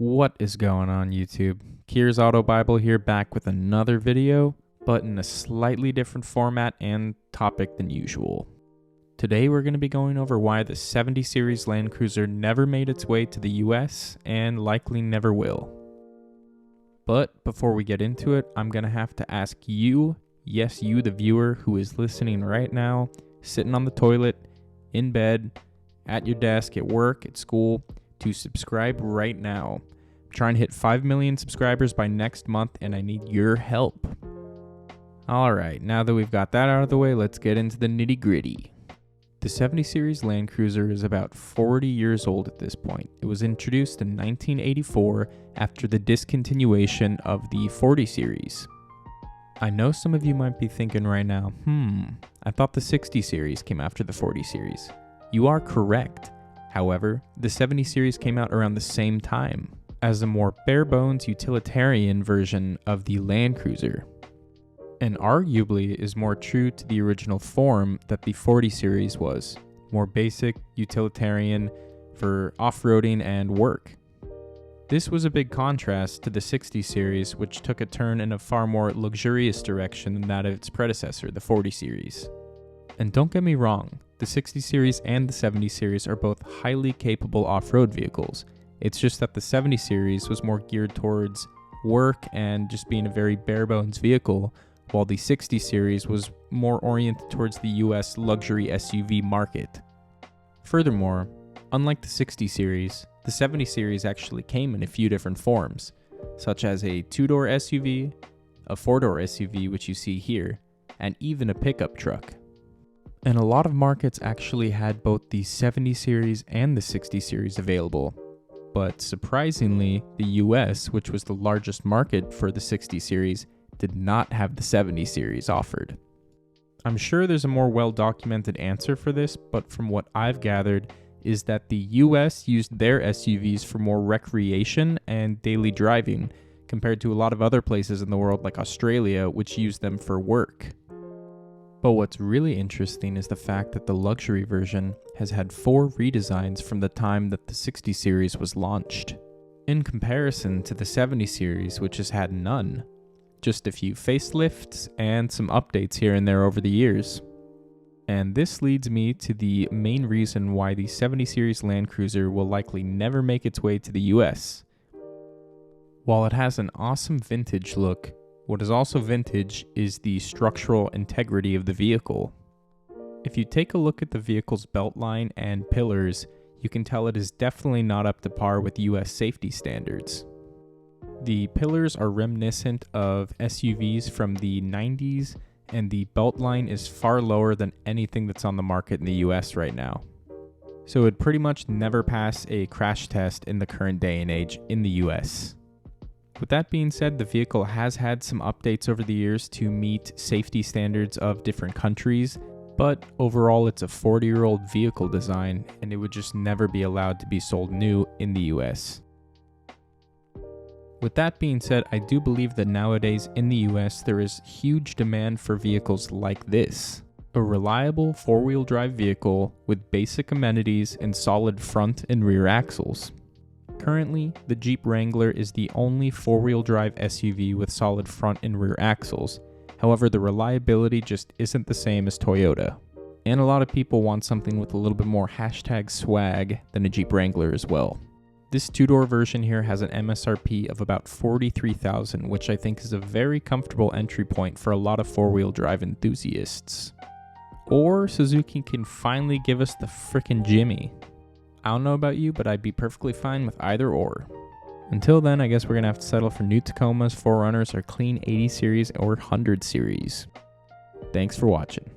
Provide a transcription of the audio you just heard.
What is going on, YouTube? Kier's Auto Bible here, back with another video, but in a slightly different format and topic than usual. Today we're going to be going over why the 70 Series Land Cruiser never made its way to the US and likely never will. But before we get into it, I'm going to have to ask you, yes you the viewer who is listening right now, sitting on the toilet, in bed, at your desk, at work, at school, to subscribe right now. I'm trying to hit 5 million subscribers by next month and I need your help. Alright, now that we've got that out of the way, let's get into the nitty gritty. The 70 Series Land Cruiser is about 40 years old at this point. It was introduced in 1984 after the discontinuation of the 40 Series. I know some of you might be thinking right now, I thought the 60 Series came after the 40 Series. You are correct. However, the 70 Series came out around the same time, as a more bare-bones utilitarian version of the Land Cruiser, and arguably is more true to the original form that the 40 Series was, more basic, utilitarian, for off-roading and work. This was a big contrast to the 60 Series, which took a turn in a far more luxurious direction than that of its predecessor, the 40 Series. And don't get me wrong, the 60 Series and the 70 Series are both highly capable off-road vehicles. It's just that the 70 Series was more geared towards work and just being a very bare-bones vehicle, while the 60 Series was more oriented towards the US luxury SUV market. Furthermore, unlike the 60 Series, the 70 Series actually came in a few different forms, such as a 2-door SUV, a 4-door SUV which you see here, and even a pickup truck. And a lot of markets actually had both the 70 Series and the 60 Series available. But surprisingly, the US, which was the largest market for the 60 Series, did not have the 70 Series offered. I'm sure there's a more well-documented answer for this, but from what I've gathered is that the US used their SUVs for more recreation and daily driving, compared to a lot of other places in the world like Australia, which used them for work. But what's really interesting is the fact that the luxury version has had 4 redesigns from the time that the 60 Series was launched, in comparison to the 70 Series, which has had none. Just a few facelifts and some updates here and there over the years. And this leads me to the main reason why the 70 Series Land Cruiser will likely never make its way to the US. While it has an awesome vintage look, what is also vintage is the structural integrity of the vehicle. If you take a look at the vehicle's beltline and pillars, you can tell it is definitely not up to par with US safety standards. The pillars are reminiscent of SUVs from the 90s, and the beltline is far lower than anything that's on the market in the US right now. So it would pretty much never pass a crash test in the current day and age in the US. With that being said, the vehicle has had some updates over the years to meet safety standards of different countries, but overall it's a 40-year-old vehicle design and it would just never be allowed to be sold new in the US. With that being said, I do believe that nowadays in the US there is huge demand for vehicles like this. A reliable 4-wheel drive vehicle with basic amenities and solid front and rear axles. Currently, the Jeep Wrangler is the only 4-wheel drive SUV with solid front and rear axles. However, the reliability just isn't the same as Toyota. And a lot of people want something with a little bit more #swag than a Jeep Wrangler as well. This 2-door version here has an MSRP of about $43,000, which I think is a very comfortable entry point for a lot of 4-wheel drive enthusiasts. Or Suzuki can finally give us the frickin' Jimmy. I don't know about you, but I'd be perfectly fine with either or. Until then, I guess we're gonna have to settle for new Tacomas, 4Runners, or clean 80 Series or 100 Series. Thanks for watching.